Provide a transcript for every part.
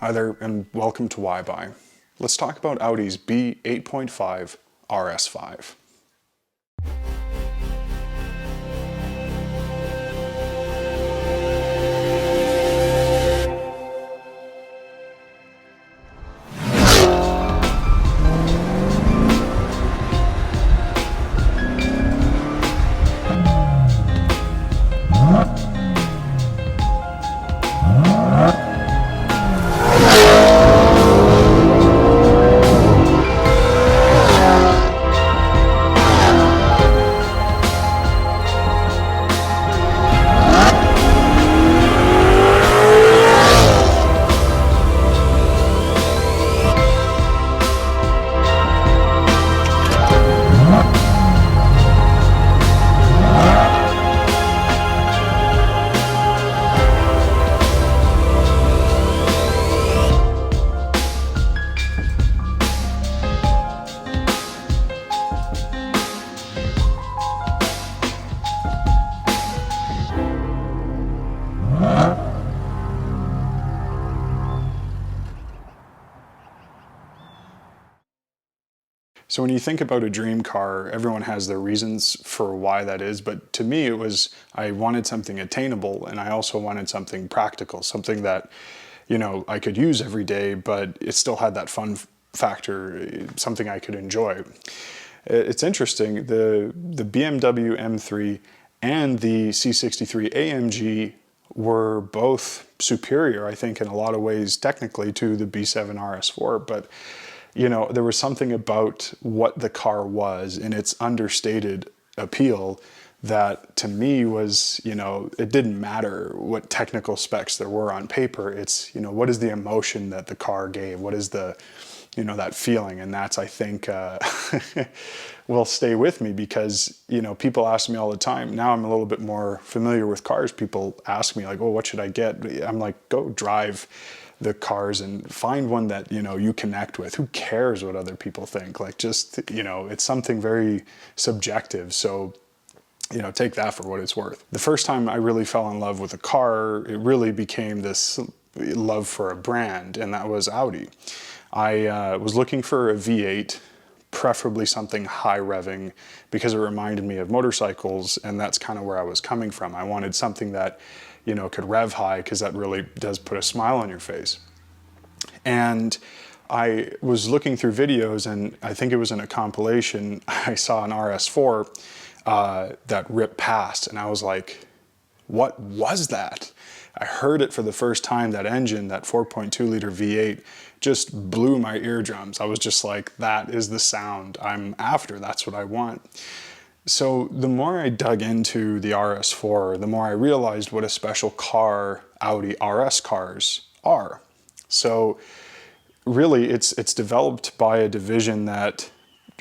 Hi there and welcome to WhyBuy. Let's talk about Audi's B8.5 RS5. So when you think about a dream car, everyone has their reasons for why that is, but to me it was, I wanted something attainable and I also wanted something practical, something that, you know, I could use every day, but it still had that fun factor, something I could enjoy. It's interesting, the BMW M3 and the C63 AMG were both superior, I think, in a lot of ways technically to the B7 RS4, but you know, there was something about what the car was and its understated appeal that to me was, you know, it didn't matter what technical specs there were on paper. It's, you know, what is the emotion that the car gave? What is the, you know, that feeling? And that's, I think, will stay with me because, you know, people ask me all the time. Now I'm a little bit more familiar with cars. People ask me like, oh, what should I get? I'm like, go drive the cars and find one that, you know, you connect with. Who cares what other people think? Like, just, you know, it's something very subjective. So, you know, take that for what it's worth. The first time I really fell in love with a car, it really became this love for a brand, and that was Audi. I was looking for a V8, preferably something high-revving, because it reminded me of motorcycles, and that's kind of where I was coming from. I wanted something that, you know, could rev high, because that really does put a smile on your face. And I was looking through videos, and I think it was in a compilation, I saw an RS4 that ripped past, and I was like, what was that? I heard it for the first time, that engine, that 4.2 liter V8, just blew my eardrums. I was just like, that is the sound I'm after, that's what I want. So the more I dug into the RS4, the more I realized what a special car Audi RS cars are. So really it's developed by a division that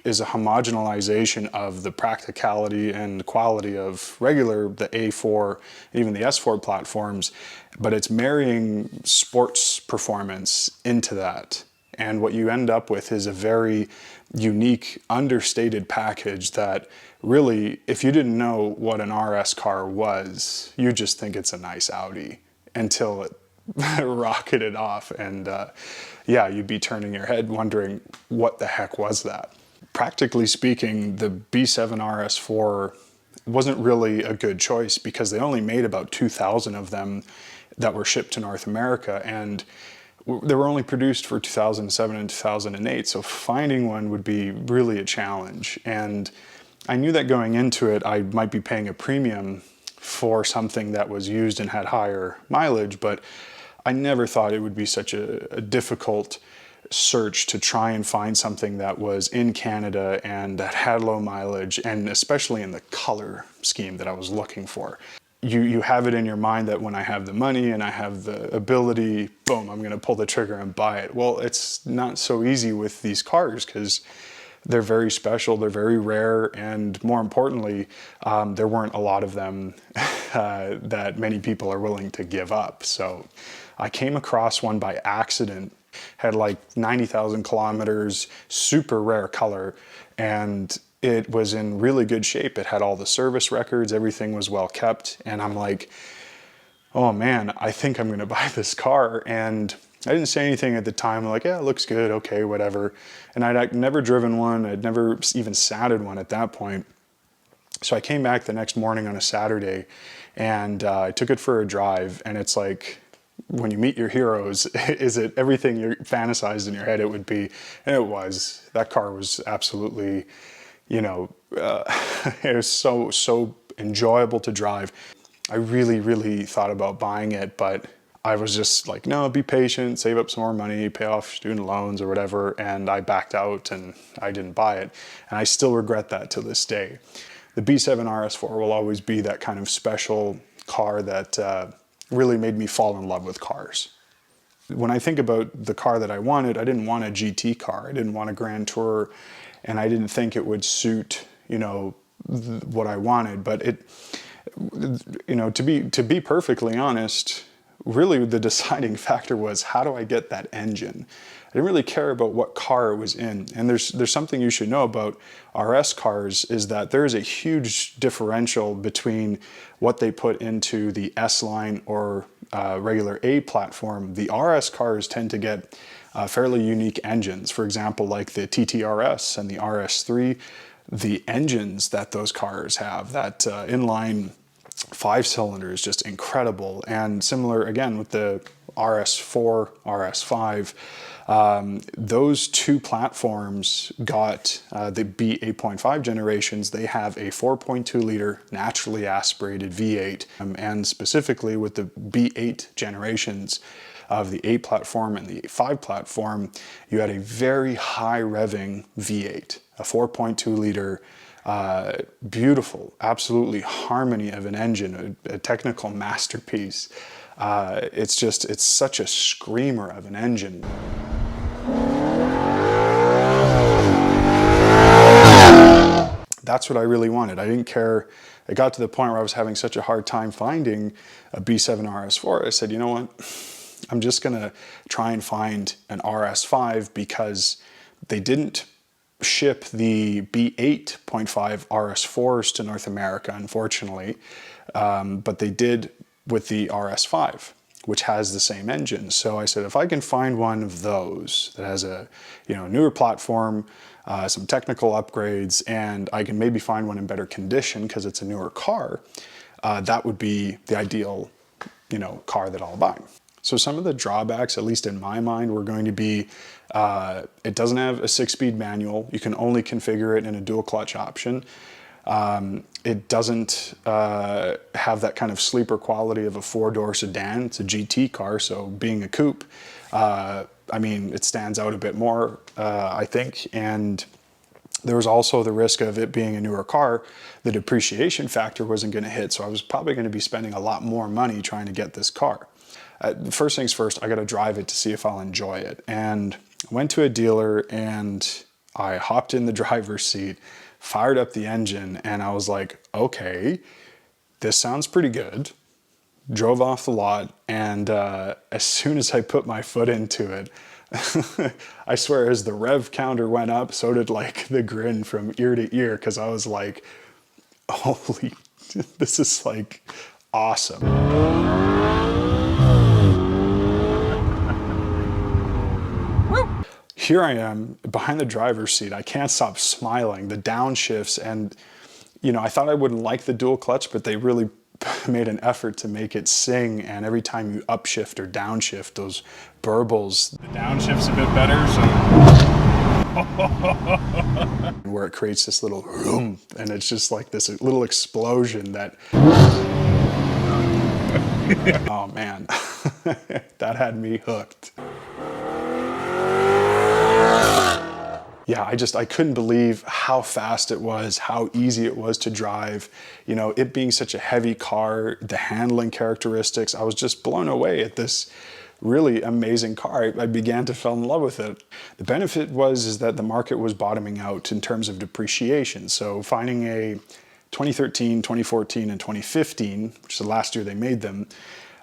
is a homogenization of the practicality and quality of the A4, even the S4 platforms, but it's marrying sports performance into that. And what you end up with is a very unique, understated package that really, if you didn't know what an RS car was, you just think it's a nice Audi until it rocketed off. And yeah, you'd be turning your head wondering, what the heck was that? Practically speaking, the B7 RS4 wasn't really a good choice because they only made about 2,000 of them that were shipped to North America, and they were only produced for 2007 and 2008, so finding one would be really a challenge. And I knew that going into it, I might be paying a premium for something that was used and had higher mileage, but I never thought it would be such a difficult search to try and find something that was in Canada and that had low mileage, and especially in the color scheme that I was looking for. You have it in your mind that when I have the money and I have the ability, boom, I'm going to pull the trigger and buy it. Well, it's not so easy with these cars because they're very special, they're very rare, and more importantly, there weren't a lot of them that many people are willing to give up. So I came across one by accident, had like 90,000 kilometers, super rare color, and it was in really good shape. It had all the service records, everything was well kept, and I'm like, oh man, I think I'm gonna buy this car. And I didn't say anything at the time, like, yeah, it looks good, okay, whatever. And I'd never driven one, I'd never even sat in one at that point. So I came back the next morning on a Saturday, and I took it for a drive, and it's like, when you meet your heroes, is it everything you fantasized in your head it would be? And it was. That car was absolutely, you know, it was so enjoyable to drive. I really thought about buying it, but I was just like, no, be patient, save up some more money, pay off student loans or whatever, and I backed out and I didn't buy it. And I still regret that to this day. The B7 RS4 will always be that kind of special car that really made me fall in love with cars. When I think about the car that I wanted, I didn't want a GT car. I didn't want a Grand Tourer, and I didn't think it would suit, you know, what I wanted. But it, you know, to be perfectly honest, really the deciding factor was, how do I get that engine? I didn't really care about what car it was in. And there's something you should know about RS cars, is that there is a huge differential between what they put into the S-line or regular A platform. The RS cars tend to get fairly unique engines. For example, like the TTRS and the RS3, the engines that those cars have, that inline 5-cylinder is just incredible. And similar again with the RS4, RS5, those two platforms got the B8.5 generations. They have a 4.2 liter naturally aspirated V8, and specifically with the B8 generations of the 8 platform and the 5 platform, you had a very high revving V8, a 4.2 liter beautiful, absolutely harmony of an engine, a technical masterpiece. It's such a screamer of an engine. That's what I really wanted. I didn't care. It got to the point where I was having such a hard time finding a B7 RS4. I said, you know what? I'm just gonna try and find an RS5, because they didn't ship the B8.5 RS4s to North America, unfortunately, but they did with the RS5, which has the same engine. So I said, if I can find one of those that has a, you know, newer platform, some technical upgrades, and I can maybe find one in better condition because it's a newer car, that would be the ideal, you know, car that I'll buy. So some of the drawbacks, at least in my mind, were going to be, it doesn't have a 6-speed manual. You can only configure it in a dual clutch option. It doesn't have that kind of sleeper quality of a 4-door sedan. It's a GT car, so being a coupe, I mean, it stands out a bit more, I think. And there was also the risk of it being a newer car. The depreciation factor wasn't going to hit, so I was probably going to be spending a lot more money trying to get this car. First things first, I got to drive it to see if I'll enjoy it. And I went to a dealer and I hopped in the driver's seat, fired up the engine, and I was like, okay, this sounds pretty good. Drove off the lot, and as soon as I put my foot into it, I swear, as the rev counter went up, so did like the grin from ear to ear, because I was like, holy, this is like awesome. Here I am behind the driver's seat. I can't stop smiling. The downshifts, and you know, I thought I wouldn't like the dual clutch, but they really made an effort to make it sing. And every time you upshift or downshift, those burbles, the downshift's a bit better, so where it creates this little room, and it's just like this little explosion that oh man, that had me hooked. Yeah, I couldn't believe how fast it was, how easy it was to drive. You know, it being such a heavy car, the handling characteristics, I was just blown away at this really amazing car. I began to fall in love with it. The benefit is that the market was bottoming out in terms of depreciation. So finding a 2013, 2014, and 2015, which is the last year they made them,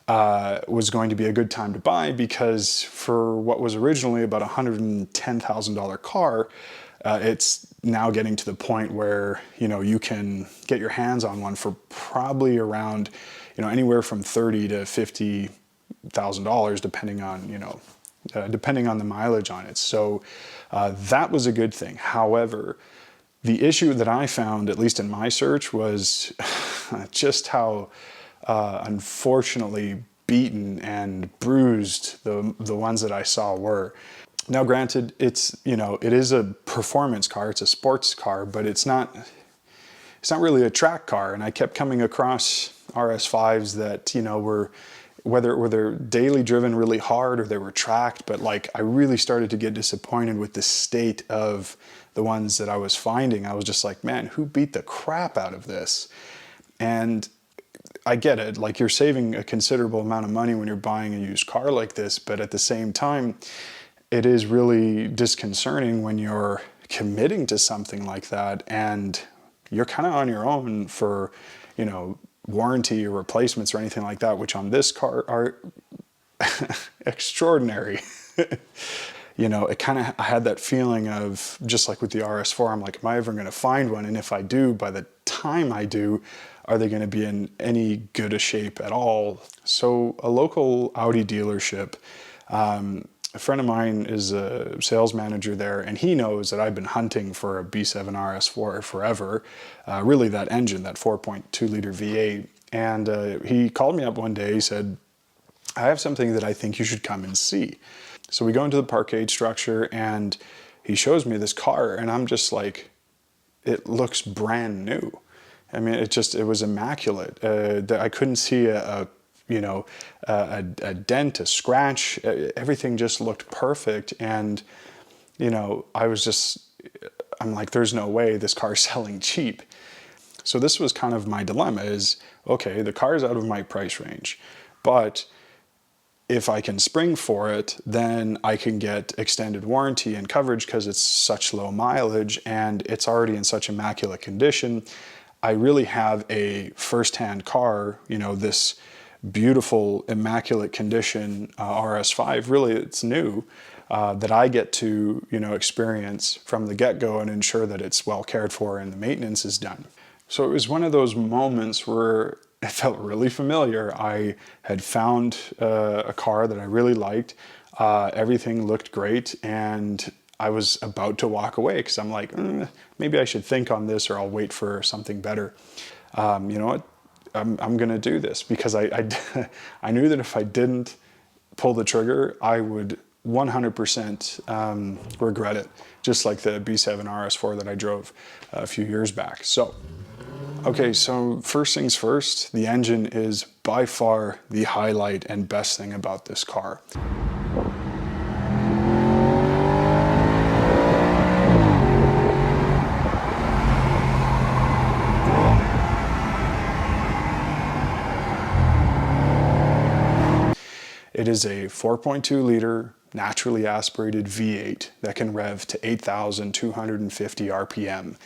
was going to be a good time to buy, because for what was originally about $110,000 car, it's now getting to the point where, you know, you can get your hands on one for probably around, you know, anywhere from $30,000 to $50,000, depending on, you know, depending on the mileage on it. So that was a good thing. However, the issue that I found, at least in my search, was just how unfortunately beaten and bruised the ones that I saw were. Now granted, it's, you know, it is a performance car, it's a sports car, but it's not really a track car. And I kept coming across RS5s that, you know, were, whether they're daily driven really hard or they were tracked, but like I really started to get disappointed with the state of the ones that I was finding. I was just like, man, who beat the crap out of this? And I get it, like you're saving a considerable amount of money when you're buying a used car like this, but at the same time, it is really disconcerting when you're committing to something like that and you're kind of on your own for, you know, warranty or replacements or anything like that, which on this car are extraordinary. You know, it kind of, I had that feeling of, just like with the RS4, I'm like, am I ever going to find one? And if I do, by the time I do, are they going to be in any good a shape at all? So a local Audi dealership, a friend of mine is a sales manager there, and he knows that I've been hunting for a B7 RS4 forever, really that engine, that 4.2 liter V8. And he called me up one day, he said, I have something that I think you should come and see. So we go into the parkade structure and he shows me this car and I'm just like, it looks brand new. I mean, it was immaculate. I couldn't see a dent, a scratch. Everything just looked perfect. And, you know, I'm like, there's no way this car's selling cheap. So this was kind of my dilemma is, okay, the car's out of my price range, but if I can spring for it, then I can get extended warranty and coverage because it's such low mileage and it's already in such immaculate condition. I really have a first-hand car, you know, this beautiful, immaculate condition RS5, really it's new, that I get to, you know, experience from the get-go and ensure that it's well cared for and the maintenance is done. So it was one of those moments where it felt really familiar. I had found a car that I really liked. Everything looked great and I was about to walk away because I'm like, maybe I should think on this or I'll wait for something better. You know what? I'm going to do this because I knew that if I didn't pull the trigger, I would 100% regret it, just like the B7 RS4 that I drove a few years back. So, okay, so first things first, the engine is by far the highlight and best thing about this car. It is a 4.2 liter naturally aspirated V8 that can rev to 8,250 RPM.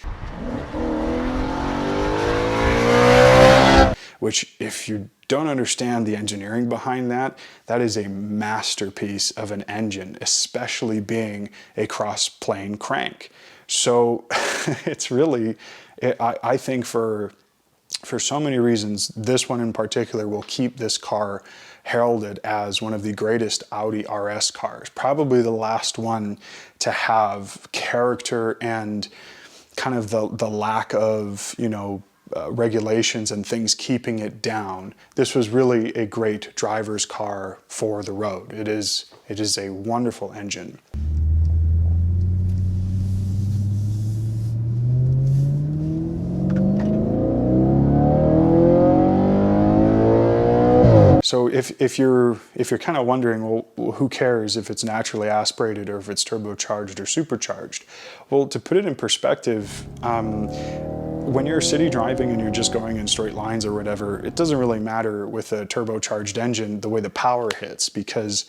Which, if you don't understand the engineering behind that, that is a masterpiece of an engine, especially being a cross-plane crank. So it's really, I think for so many reasons, this one in particular will keep this car heralded as one of the greatest Audi RS cars, probably the last one to have character and kind of the lack of, you know, regulations and things keeping it down. This was really a great driver's car for the road. It is a wonderful engine. So if you're kind of wondering, well, who cares if it's naturally aspirated or if it's turbocharged or supercharged? Well, to put it in perspective, when you're city driving and you're just going in straight lines or whatever, it doesn't really matter with a turbocharged engine the way the power hits, because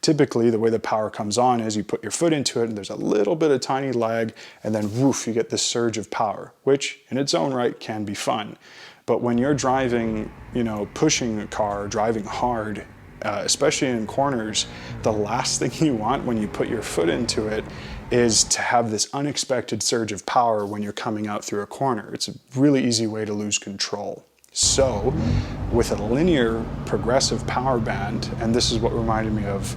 typically the way the power comes on is you put your foot into it and there's a little bit of tiny lag and then woof, you get this surge of power, which in its own right can be fun. But when you're driving, you know, pushing a car, driving hard, especially in corners, the last thing you want when you put your foot into it is to have this unexpected surge of power when you're coming out through a corner. It's a really easy way to lose control. So with a linear progressive power band, and this is what reminded me of,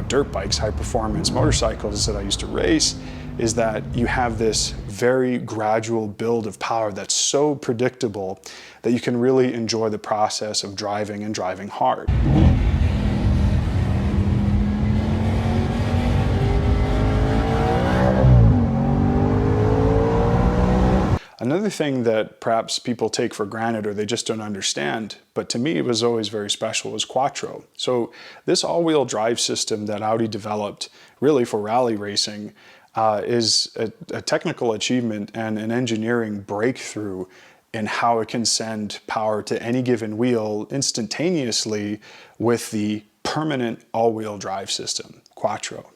dirt bikes, high performance motorcycles that I used to race, is that you have this very gradual build of power that's so predictable that you can really enjoy the process of driving and driving hard. Another thing that perhaps people take for granted or they just don't understand, but to me it was always very special, was Quattro. So this all-wheel drive system that Audi developed really for rally racing is a technical achievement and an engineering breakthrough in how it can send power to any given wheel instantaneously with the permanent all-wheel drive system, Quattro.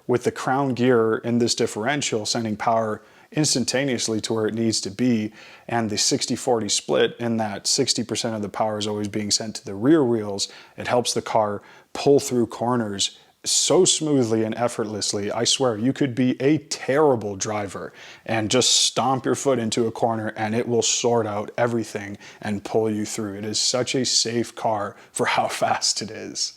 With the crown gear in this differential sending power instantaneously to where it needs to be, and the 60-40 split in that 60% of the power is always being sent to the rear wheels, it helps the car pull through corners so smoothly and effortlessly. I swear, you could be a terrible driver and just stomp your foot into a corner and it will sort out everything and pull you through. It is such a safe car for how fast it is.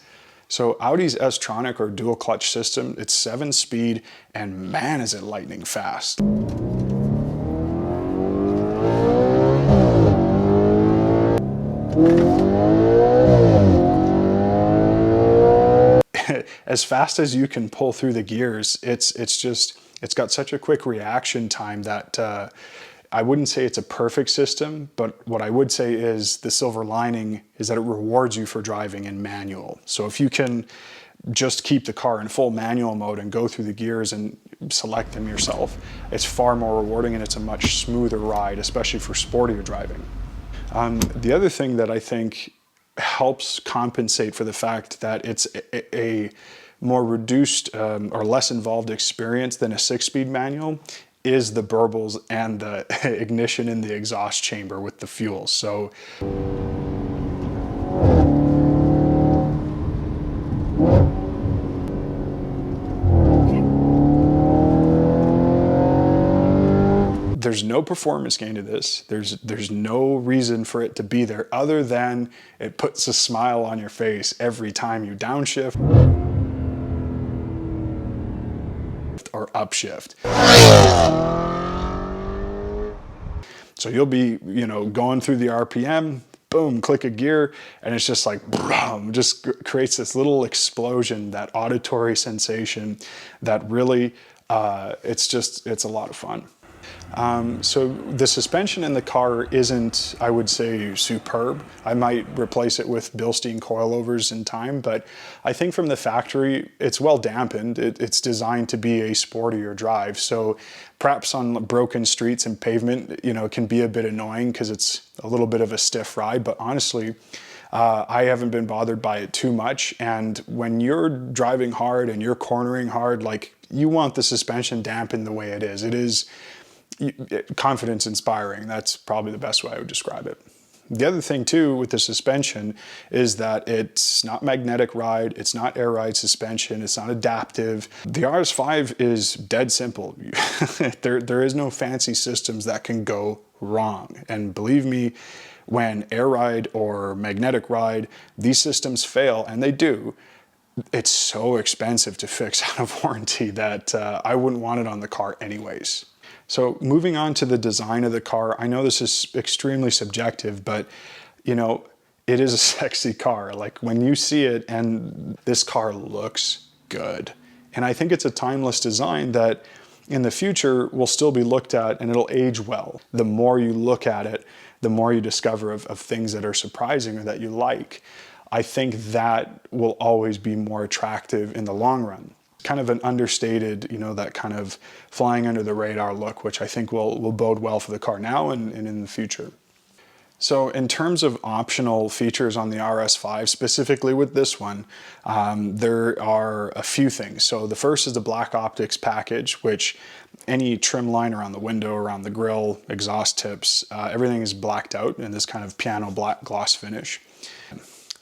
So Audi's S-Tronic or dual clutch system, it's 7-speed, and man is it lightning fast. As fast as you can pull through the gears, it's got such a quick reaction time that I wouldn't say it's a perfect system, but what I would say is the silver lining is that it rewards you for driving in manual. So if you can just keep the car in full manual mode and go through the gears and select them yourself, it's far more rewarding and it's a much smoother ride, especially for sportier driving. The other thing that I think helps compensate for the fact that it's a more reduced or less involved experience than a 6-speed manual is the burbles and the ignition in the exhaust chamber with the fuel. So there's no performance gain to this. There's no reason for it to be there other than it puts a smile on your face every time you downshift or upshift. So you'll be, going through the RPM, boom, click a gear, and it's just like, boom, just creates this little explosion, that auditory sensation that really, it's a lot of fun. So the suspension in the car isn't, I would say, superb. I might replace it with Bilstein coilovers in time, but I think from the factory, it's well dampened. It's designed to be a sportier drive. So perhaps on broken streets and pavement, it can be a bit annoying because it's a little bit of a stiff ride, but honestly, I haven't been bothered by it too much. And when you're driving hard and you're cornering hard, like, you want the suspension dampened the way it is. It is confidence inspiring. That's probably the best way I would describe it. The other thing too with the suspension is that it's not magnetic ride, it's not air ride suspension, it's not adaptive. The RS5 is dead simple. There is no fancy systems that can go wrong. And believe me, when air ride or magnetic ride, these systems fail, and they do, it's so expensive to fix out of warranty that I wouldn't want it on the car anyways. So moving on to the design of the car, I know this is extremely subjective, but it is a sexy car. Like, when you see it, and this car looks good. And I think it's a timeless design that in the future will still be looked at and it'll age well. The more you look at it, the more you discover of things that are surprising or that you like. I think that will always be more attractive in the long run. Kind of an understated, that kind of flying under the radar look, which I think will bode well for the car now and in the future. So in terms of optional features on the RS5, specifically with this one, there are a few things. So the first is the black optics package, which any trim line around the window, around the grille, exhaust tips, everything is blacked out in this kind of piano black gloss finish.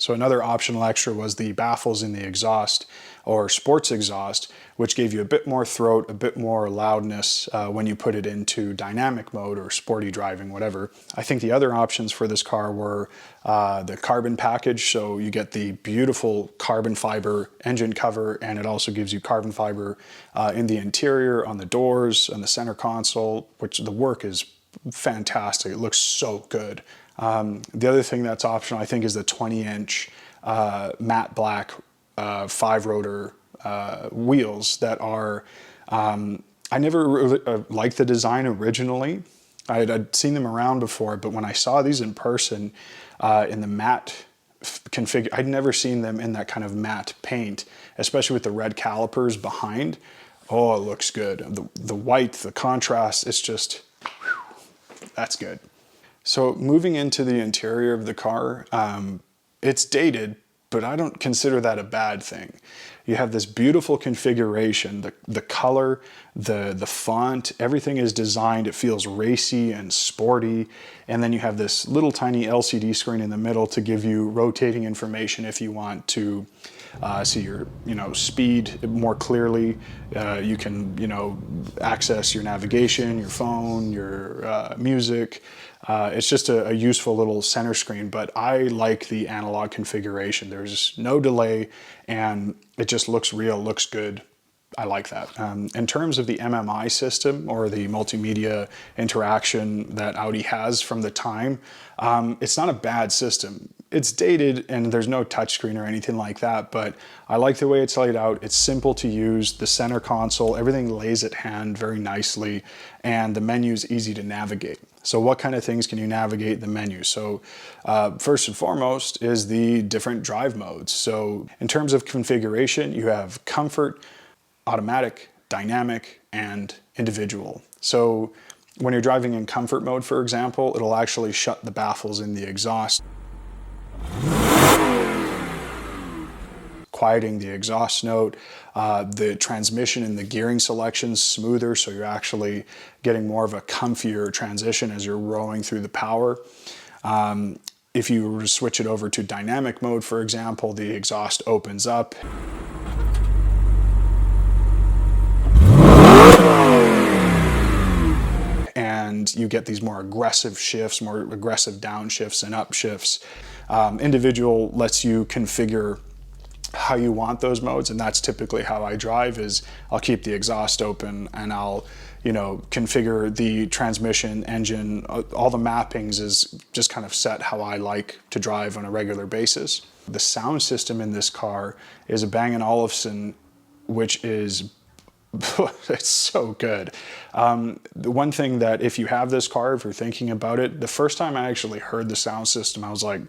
So another optional extra was the baffles in the exhaust, or sports exhaust, which gave you a bit more throat, a bit more loudness when you put it into dynamic mode or sporty driving, whatever. I think the other options for this car were the carbon package. So you get the beautiful carbon fiber engine cover, and it also gives you carbon fiber in the interior, on the doors, on the center console, which the work is fantastic. It looks so good. The other thing that's optional, I think, is the 20-inch matte black 5-rotor wheels that are, I never really liked the design originally. I'd seen them around before, but when I saw these in person in the matte config, I'd never seen them in that kind of matte paint, especially with the red calipers behind. Oh, it looks good. The white, the contrast, it's just, whew, that's good. So moving into the interior of the car, it's dated, but I don't consider that a bad thing. You have this beautiful configuration, the color, the font, everything is designed, it feels racy and sporty. And then you have this little tiny LCD screen in the middle to give you rotating information if you want to see your speed more clearly. You can access your navigation, your phone, your music. It's just a useful little center screen, but I like the analog configuration. There's no delay and it just looks real, looks good. I like that. In terms of the MMI system, or the multimedia interaction that Audi has from the time, it's not a bad system. It's dated and there's no touchscreen or anything like that, but I like the way it's laid out. It's simple to use. The center console, everything lays at hand very nicely, and the menu is easy to navigate. So what kind of things can you navigate in the menu? So first and foremost is the different drive modes. So in terms of configuration, you have comfort, automatic, dynamic, and individual. So when you're driving in comfort mode, for example, it'll actually shut the baffles in the exhaust, quieting the exhaust note. The transmission and the gearing selection's smoother, so you're actually getting more of a comfier transition as you're rolling through the power. If you were to switch it over to dynamic mode, for example, the exhaust opens up. And you get these more aggressive shifts, more aggressive downshifts and upshifts. Individual lets you configure how you want those modes, and that's typically how I drive. Is I'll keep the exhaust open and I'll configure the transmission, engine, all the mappings is just kind of set how I like to drive on a regular basis. The sound system in this car is a Bang & Olufsen, which is it's so good. The one thing that, if you have this car, if you're thinking about it, the first time I actually heard the sound system, I was like,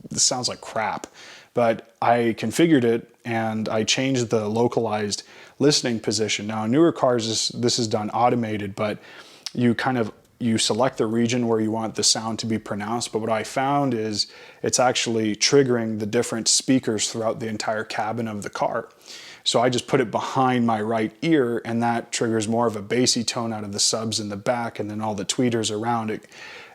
this sounds like crap. But I configured it and I changed the localized listening position. Now in newer cars, this is done automated, but you select the region where you want the sound to be pronounced. But what I found is it's actually triggering the different speakers throughout the entire cabin of the car. So I just put it behind my right ear, and that triggers more of a bassy tone out of the subs in the back, and then all the tweeters around it.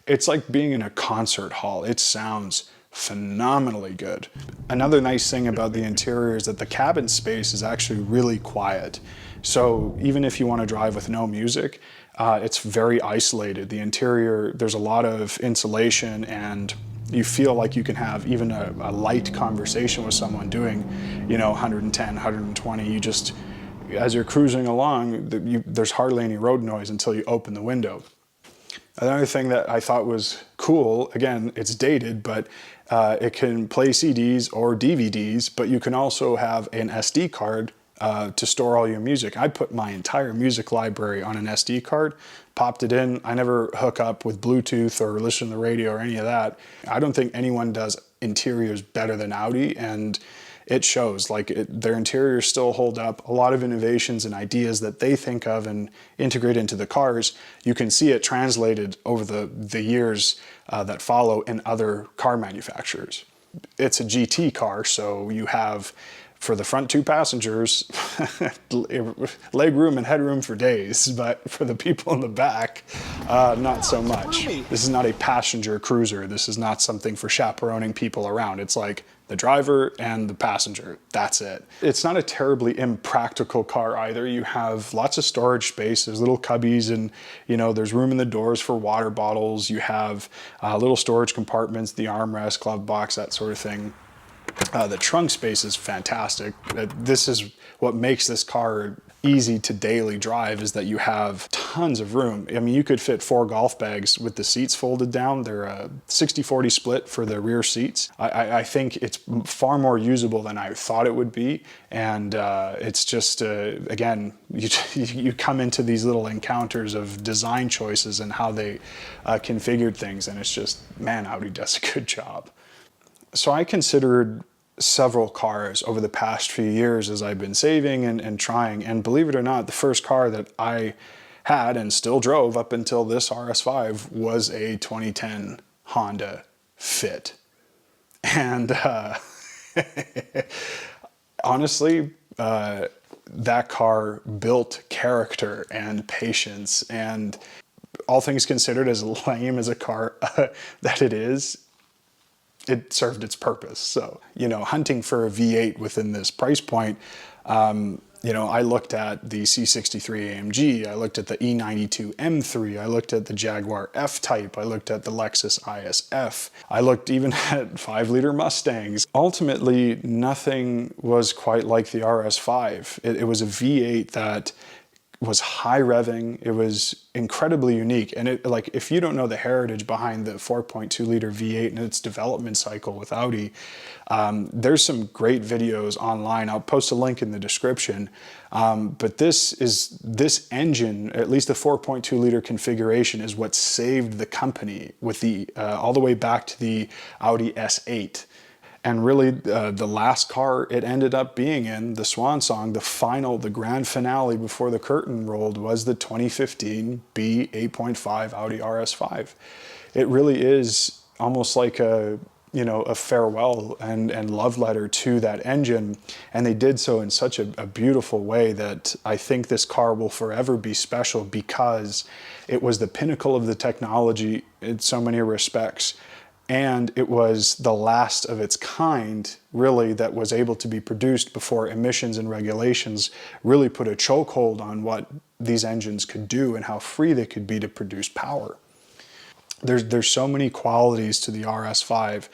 It's like being in a concert hall. It sounds phenomenally good. Another nice thing about the interior is that the cabin space is actually really quiet. So even if you want to drive with no music, it's very isolated. The interior, there's a lot of insulation, and you feel like you can have even a light conversation with someone doing, 110, 120. You just, as you're cruising along, there's hardly any road noise until you open the window. Another thing that I thought was cool, again, it's dated, but it can play CDs or DVDs, but you can also have an SD card to store all your music. I put my entire music library on an SD card, popped it in. I never hook up with Bluetooth or listen to the radio or any of that. I don't think anyone does interiors better than Audi, and it shows. Their interiors still hold up. A lot of innovations and ideas that they think of and integrate into the cars, you can see it translated over the years that follow in other car manufacturers. It's a GT car, so you have, for the front two passengers, leg room and headroom for days, but for the people in the back, not so much. This is not a passenger cruiser. This is not something for chaperoning people around. It's like the driver and the passenger. That's it. It's not a terribly impractical car either. You have lots of storage space. There's little cubbies, and you know, there's room in the doors for water bottles. You have little storage compartments, the armrest, glove box, that sort of thing. The trunk space is fantastic. This is what makes this car easy to daily drive, is that you have tons of room. I mean, you could fit 4 golf bags with the seats folded down. They're a 60-40 split for the rear seats. I think it's far more usable than I thought it would be. And it's just, again, you come into these little encounters of design choices and how they configured things. And it's just, man, Audi does a good job. So I considered several cars over the past few years as I've been saving and trying, and believe it or not, the first car that I had and still drove up until this RS5 was a 2010 Honda Fit. And honestly, that car built character and patience, and all things considered, as lame as a car that it is, it served its purpose. So, you know, hunting for a V8 within this price point, you know, I looked at the C63 AMG, I looked at the E92 M3, I looked at the Jaguar F-Type, I looked at the Lexus ISF, I looked even at 5-liter Mustangs. Ultimately, nothing was quite like the RS5. It was a V8 that was high-revving. It was incredibly unique. And it, like, if you don't know the heritage behind the 4.2 liter V8 and its development cycle with Audi, there's some great videos online. I'll post a link in the description. But this engine, at least the 4.2 liter configuration, is what saved the company with the all the way back to the Audi S8. And really, the last car it ended up being in, the swan song, the grand finale before the curtain rolled, was the 2015 B8.5 Audi RS5. It really is almost like a, you know, a farewell and love letter to that engine. And they did so in such a beautiful way that I think this car will forever be special, because it was the pinnacle of the technology in so many respects. And it was the last of its kind, really, that was able to be produced before emissions and regulations really put a chokehold on what these engines could do and how free they could be to produce power. There's so many qualities to the RS5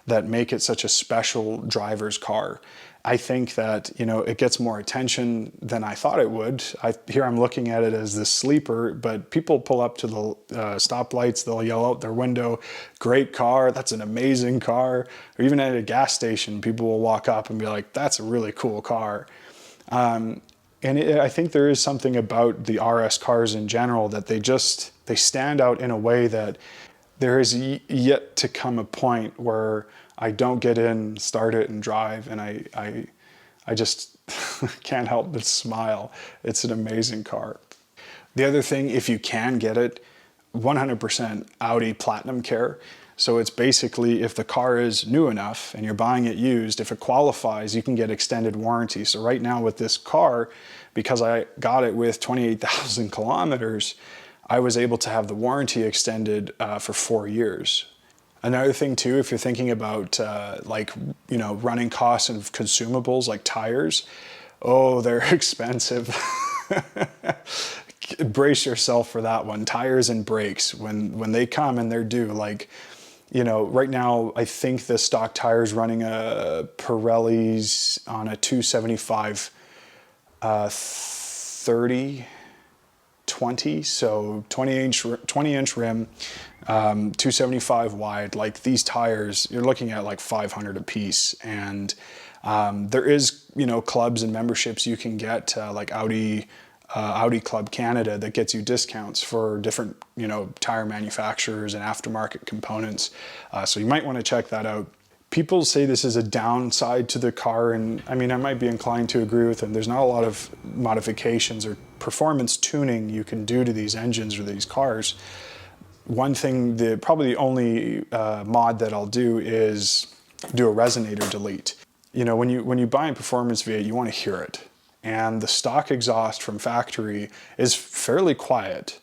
that make it such a special driver's car. I think that, you know, it gets more attention than I thought it would. Here I'm looking at it as this sleeper, but people pull up to the stoplights, they'll yell out their window, "Great car, that's an amazing car." Or even at a gas station, people will walk up and be like, "That's a really cool car." I think there is something about the RS cars in general that they stand out in a way that there is yet to come a point where I don't get in, start it, and drive, and I just can't help but smile. It's an amazing car. The other thing, if you can get it, 100% Audi Platinum Care. So it's basically, if the car is new enough and you're buying it used, if it qualifies, you can get extended warranty. So right now with this car, because I got it with 28,000 kilometers, I was able to have the warranty extended for 4 years. Another thing too, if you're thinking about like, you know, running costs and consumables like tires, oh, they're expensive. Brace yourself for that one. Tires and brakes, when they come and they're due, like, you know, right now I think the stock tires running a Pirelli's on a 275 30 20, so 20-inch rim, 275 wide. Like, these tires, you're looking at like 500 a piece. And there is, you know, clubs and memberships you can get, like Audi Club Canada, that gets you discounts for different, you know, tire manufacturers and aftermarket components. So you might want to check that out. People say this is a downside to the car, and I mean, I might be inclined to agree with them. There's not a lot of modifications or performance tuning you can do to these engines or these cars. One thing, probably the only mod that I'll do is do a resonator delete. You know, when you buy a performance V8, you want to hear it. And the stock exhaust from factory is fairly quiet.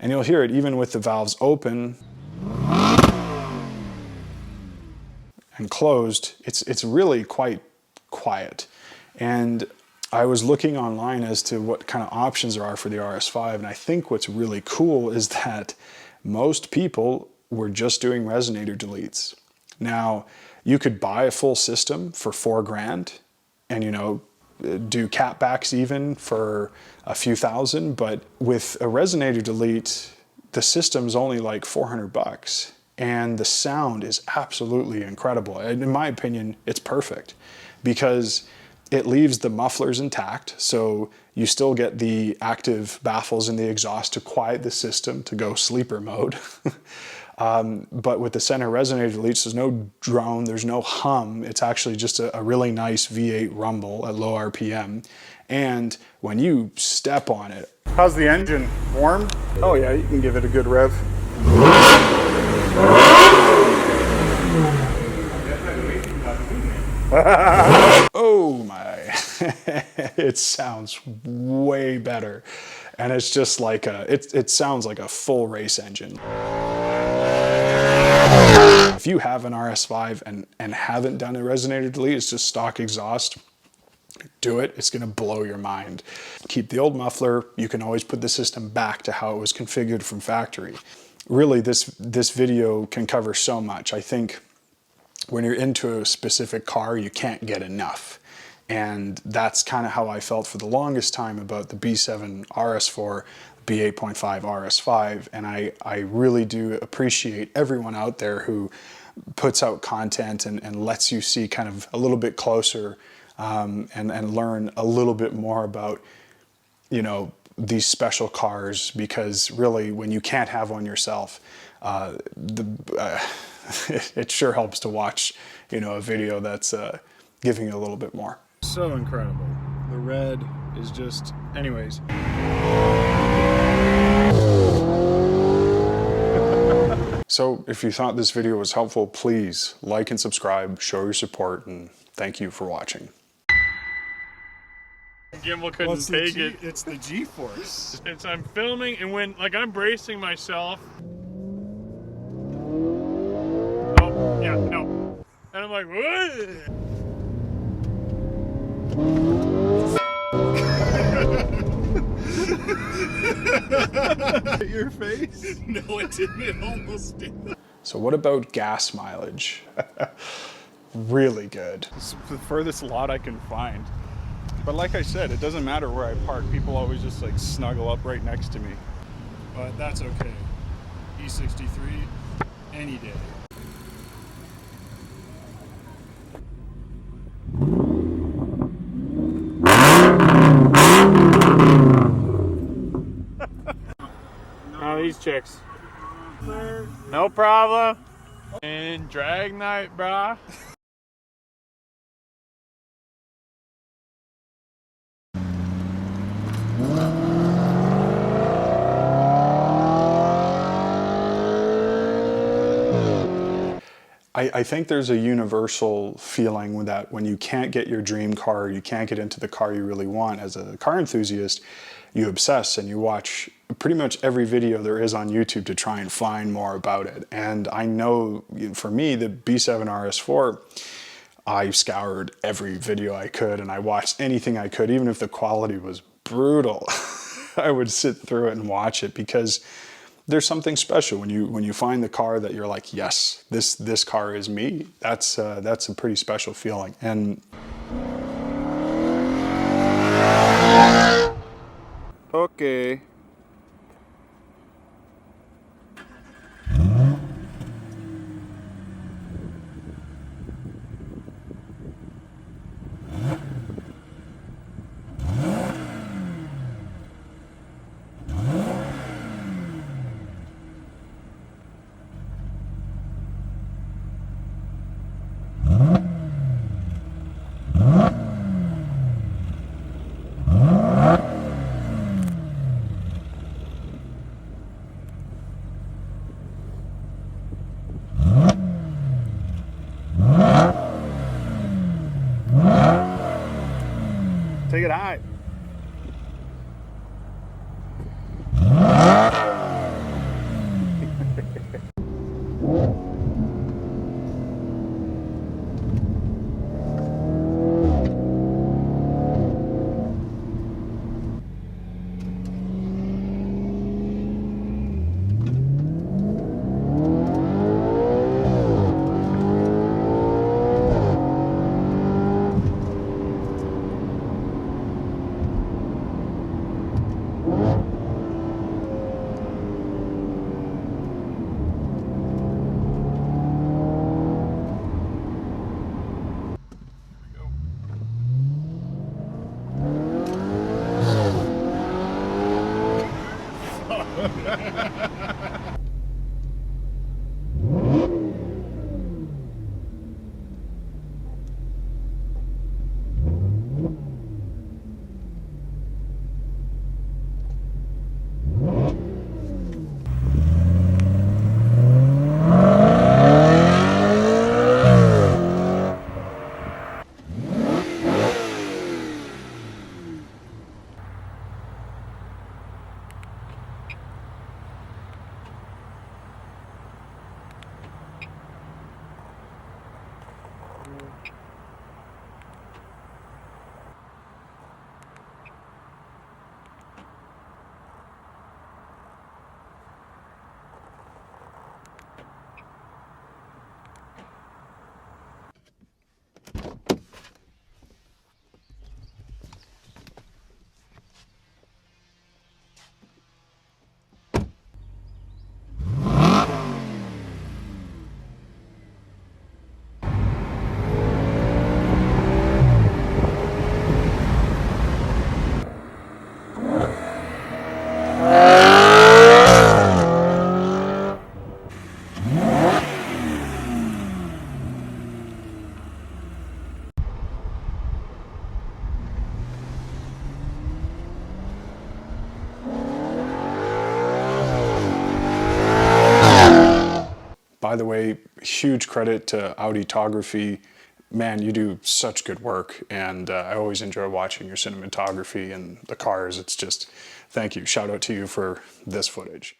And you'll hear it even with the valves open. and closed, it's really quite quiet. And I was looking online as to what kind of options there are for the RS5, and I think what's really cool is that most people were just doing resonator deletes. Now, you could buy a full system for $4,000 and, you know, do catbacks even for a few thousand, but with a resonator delete, the system's only like 400 bucks and the sound is absolutely incredible. And in my opinion, it's perfect because it leaves the mufflers intact, so you still get the active baffles in the exhaust to quiet the system to go sleeper mode. But with the center resonator deletes, there's no drone, there's no hum. It's actually just a really nice V8 rumble at low RPM. And when you step on it... How's the engine? Warm? Oh yeah, you can give it a good rev. Oh my, it sounds way better. And it's just like it sounds like a full race engine. If you have an RS5 and haven't done a resonator delete, it's just stock exhaust, do it. It's gonna blow your mind. Keep the old muffler. You can always put the system back to how it was configured from factory. Really, this video can cover so much. I think when you're into a specific car, you can't get enough. And that's kind of how I felt for the longest time about the B7 RS4, B8.5 RS5. And I really do appreciate everyone out there who puts out content and lets you see kind of a little bit closer and learn a little bit more about, you know, these special cars, because really when you can't have one yourself, it sure helps to watch, you know, a video that's giving you a little bit more. So incredible. The red is just, anyways. So if you thought this video was helpful, please like and subscribe, show your support, and thank you for watching. Gimbal couldn't take it. It's the G-force. I'm filming, and when I'm bracing myself. Oh yeah, no. And I'm like, what? Your face? No, it didn't. It almost did. So what about gas mileage? Really good. It's the furthest lot I can find. But like I said, it doesn't matter where I park. People always just like snuggle up right next to me. But that's okay. E63, any day. Oh, these chicks. No problem. And drag night, brah. I think there's a universal feeling that when you can't get your dream car, you can't get into the car you really want, as a car enthusiast, you obsess and you watch pretty much every video there is on YouTube to try and find more about it. And I know for me, the B7 RS4, I scoured every video I could and I watched anything I could, even if the quality was brutal. I would sit through it and watch it, because there's something special when you find the car that you're like, yes, this car is me. That's a pretty special feeling. And Okay. Take it high. by the way, huge credit to Auditography. Man, you do such good work, and I always enjoy watching your cinematography and the cars. It's just, thank you. Shout out to you for this footage.